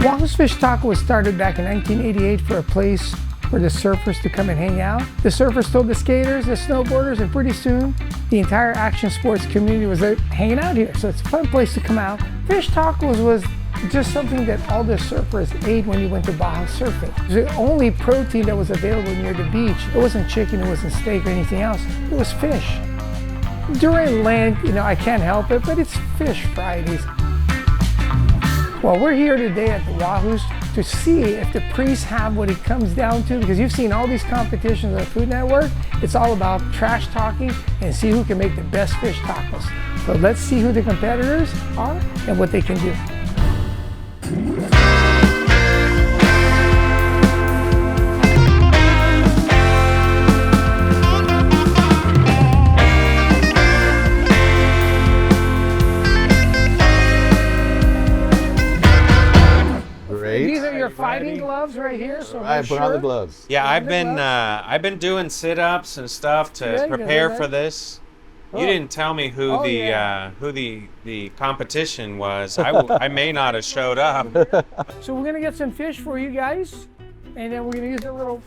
Wahoo's Fish Taco was started back in 1988 for a place for the surfers to come and hang out. The surfers told the skaters, the snowboarders, and pretty soon the entire action sports community was hanging out here. So it's a fun place to come out. Fish tacos was just something that all the surfers ate when you went to Baja surfing. It was the only protein that was available near the beach. It wasn't chicken, it wasn't steak or anything else. It was fish. During Lent, I can't help it, but it's Fish Fridays. Well, we're here today at the Wahoo's to see if the priests have what it comes down to, because you've seen all these competitions on the Food Network. It's all about trash talking and see who can make the best fish tacos. So let's see who the competitors are and what they can do. These are your fighting gloves right here. So put on the gloves. Yeah, I've been doing sit-ups and stuff to prepare for this. You didn't tell me who the competition was. I may not have showed up. So we're gonna get some fish for you guys, and then we're gonna use a little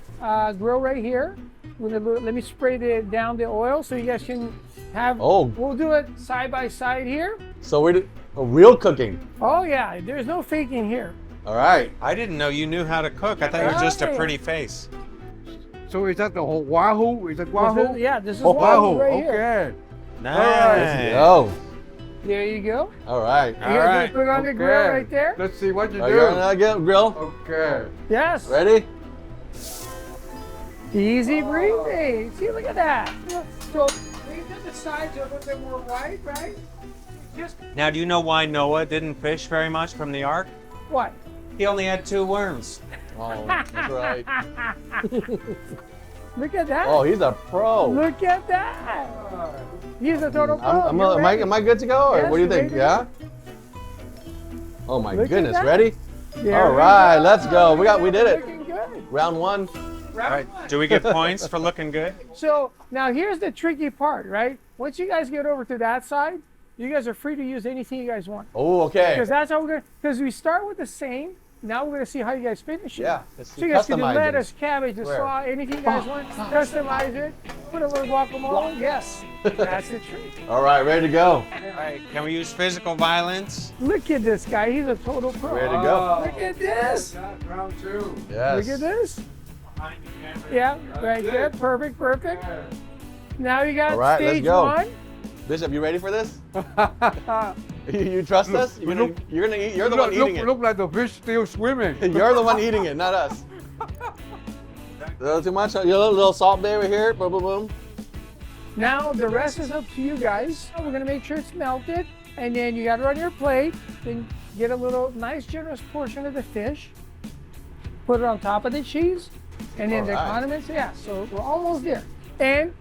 grill right here. Let me spray down the oil so you guys can have. Oh. We'll do it side by side here. So we're real cooking. Oh yeah, there's no faking here. All right. I didn't know you knew how to cook. I thought you were just a pretty face. So is that the whole Wahoo? Is that Wahoo? Yeah, this is Wahoo right here. Okay. Nice. Oh. There you go. All right. You guys gonna put it on the grill right there? Let's see what you do. You're on the grill. Okay. Yes. Ready? Easy breezy. See, look at that. So we did the sides a little bit more white, right? Now, do you know why Noah didn't fish very much from the ark? What? He only had 2 worms. Oh, that's right. Look at that. Oh, he's a pro. Look at that. He's a total pro. Am I good to go? Or Yes, what do you think? ready. Yeah? Oh my Look at goodness. that. Ready? There All we right, go. let's go. We did it. Looking good. Round 1. All right. Do we get points for looking good? So now here's the tricky part, right? Once you guys get over to that side, you guys are free to use anything you guys want. Oh, okay. Because that's how because we start with the same. Now we're gonna see how you guys finish it. Yeah. So you guys can do customize it. lettuce, cabbage, the Where? slaw, anything you guys want. Customize it. Put a little guacamole. Yes. That's the trick. All right, ready to go. All right. Can we use physical violence? Look at this guy. He's a total pro. Ready to go. Look at this. Round 2. Yes. Look at this. Yeah, right there. Perfect, perfect. Now you got All right, let's stage go. 1. Bishop, you ready for this? You trust us? You're gonna eat. You're the one eating it. Look like the fish still swimming. You're the one eating it, not us. A little too much? A little salt bay over here. Boom, boom, boom. Now the rest is up to you guys. We're gonna make sure it's melted, and then you got it on your plate. Then get a little nice generous portion of the fish. Put it on top of the cheese, and then the All right. condiments. Yeah, so we're almost there. And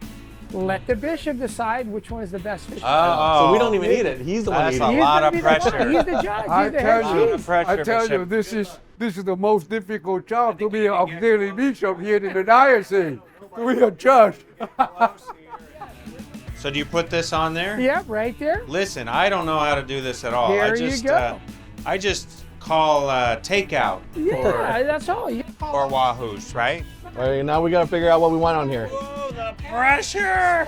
let the bishop decide which one is the best fish. So we don't even eat it. He's the one That's eating a it. He's lot gonna of be the pressure. He's the judge. I He's the head tell you, chef. Pressure, I tell you, Bishop. this is the most difficult job to be an auxiliary bishop here in the diocese. To be a judge. So do you put this on there? Yeah, right there. Listen, I don't know how to do this at all. There I just you go. I just call takeout Yeah, that's all. for Wahoos, right? All right, now we gotta figure out what we want on here. Oh, the pressure!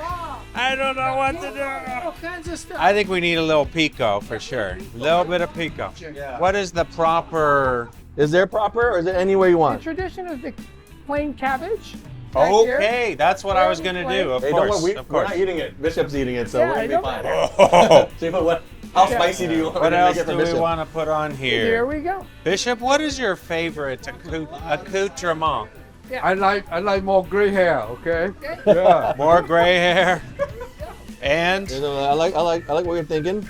I don't know what to do. All kinds of stuff. I think we need a little pico for sure. A little bit of pico. What is the proper? Is there proper, or is it any way you The want? tradition is the plain cabbage. right there. Okay, that's what I was gonna do. Of Hey, don't course, worry, of we're course. not eating it. Bishop's eating it, so Yeah, we're I gonna be know. fine. So, how spicy do you want? What to else make it for do we Bishop? want to put on Here here? we go. Bishop, what is your favorite accoutrement? I like more gray hair, okay? Yeah. More gray hair. And I like what you're thinking.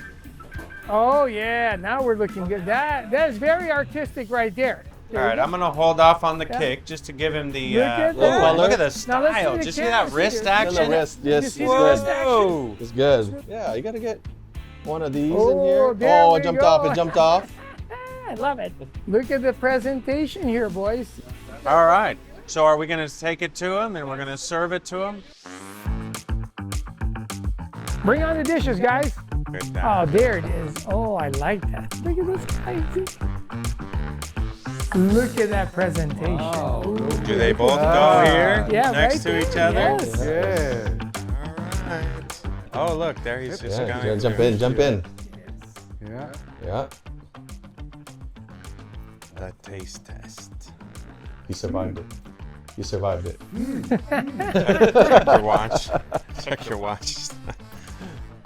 Oh yeah, now we're looking good. That is very artistic right there. all right, I'm gonna hold off on the kick just to give him the Look at ooh, that. look at the Now let's style. see the Did you see that canvas wrist here. action? The wrist, yes, it's see good. the wrist action? Whoa. It's good. Yeah, you gotta get one of these Oh, in here. there Oh, we it jumped go. off. It jumped off. I love it. Look at the presentation here, boys. All right. So are we gonna take it to him and we're gonna serve it to him? Bring on the dishes, guys. Good Oh, there it is. Oh, I like that. Look at this guy. Look at that presentation. Wow. Ooh. Do they both go here Yeah, next right to each there, other? yes. Yeah. Alright. Oh, look, there he's just Yeah, going. jump through. in, jump in. Yeah. Yeah, The taste test. you survived it. You survived it. Check your watch. Check your watch.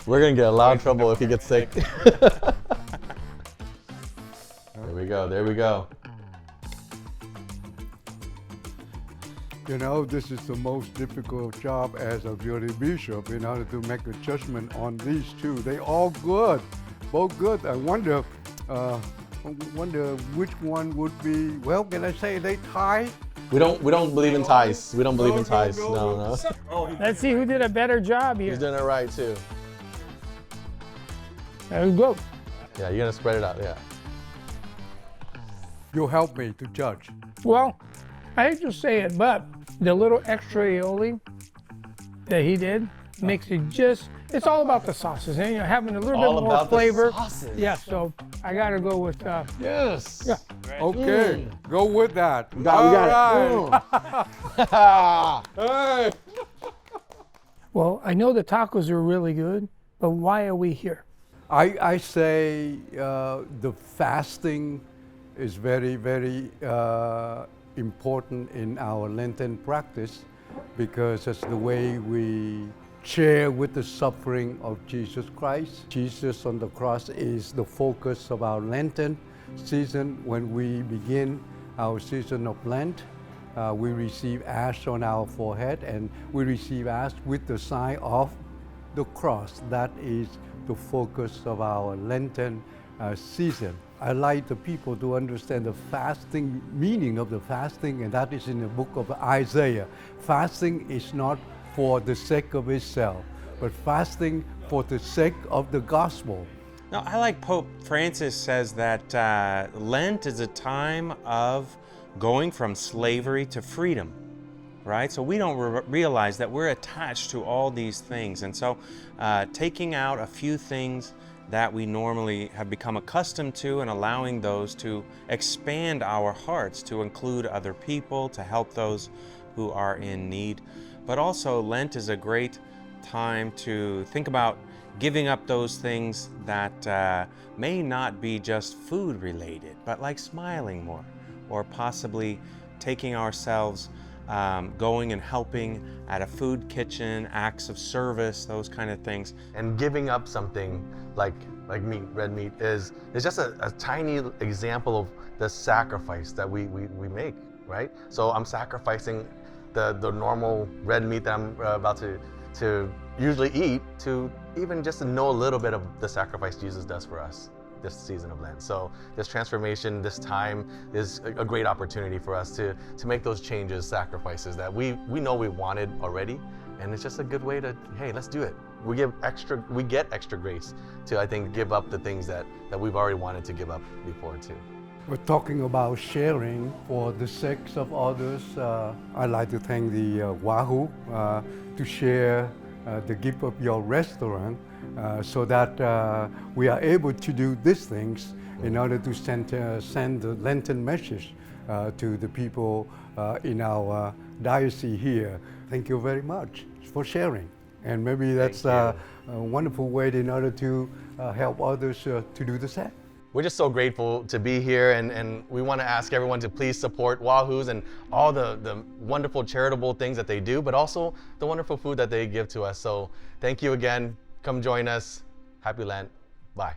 We're gonna get a lot of trouble if he gets sick. There we go, there we go. You know, this is the most difficult job as a beauty bishop in order to make a judgment on these two. They all good, both good. I wonder which one would be. Well, can I say they tie? We don't believe in ties. We don't believe in ties. No. Let's see who did a better job He's here. doing it right too. There we go. Yeah, you're gonna spread it out. Yeah. You help me to judge. Well, I hate to say it, but the little extra aioli that he did makes it just, it's all about the sauces, and having a little All bit more about the flavor. sauces. Yeah, so I gotta go with, Yes. yeah. Okay, go with that. We got it. Hey. Well, I know the tacos are really good, but why are we here? I say the fasting is very, very important in our Lenten practice because it's the way we share with the suffering of Jesus Christ. Jesus on the cross is the focus of our Lenten season. When we begin our season of Lent, we receive ash on our forehead and we receive ash with the sign of the cross. That is the focus of our Lenten season. I like the people to understand the fasting, meaning of the fasting, and that is in the book of Isaiah. Fasting is not for the sake of itself, but fasting for the sake of the gospel. No, I like Pope Francis says that Lent is a time of going from slavery to freedom, right? So we don't realize that we're attached to all these things. And so taking out a few things that we normally have become accustomed to and allowing those to expand our hearts to include other people, to help those who are in need. But also Lent is a great time to think about giving up those things that may not be just food related, but like smiling more, or possibly taking ourselves going and helping at a food kitchen, acts of service, those kind of things. And giving up something like meat, red meat, is just a tiny example of the sacrifice that we make, right? So I'm sacrificing the normal red meat that I'm about to usually eat to even just to know a little bit of the sacrifice Jesus does for us this season of Lent. So this transformation, this time is a great opportunity for us to make those changes, sacrifices that we know we wanted already. And it's just a good way to, hey, let's do it. We get extra grace to, I think, give up the things that we've already wanted to give up before too. We're talking about sharing for the sake of others. I'd like to thank the Wahoo to share the gift of your restaurant so that we are able to do these things in order to send the Lenten message to the people in our diocese here. Thank you very much for sharing. And maybe that's a wonderful way in order to help others to do the same. We're just so grateful to be here, and we want to ask everyone to please support Wahoo's and all the wonderful charitable things that they do, but also the wonderful food that they give to us. So thank you again. Come join us. Happy Lent. Bye.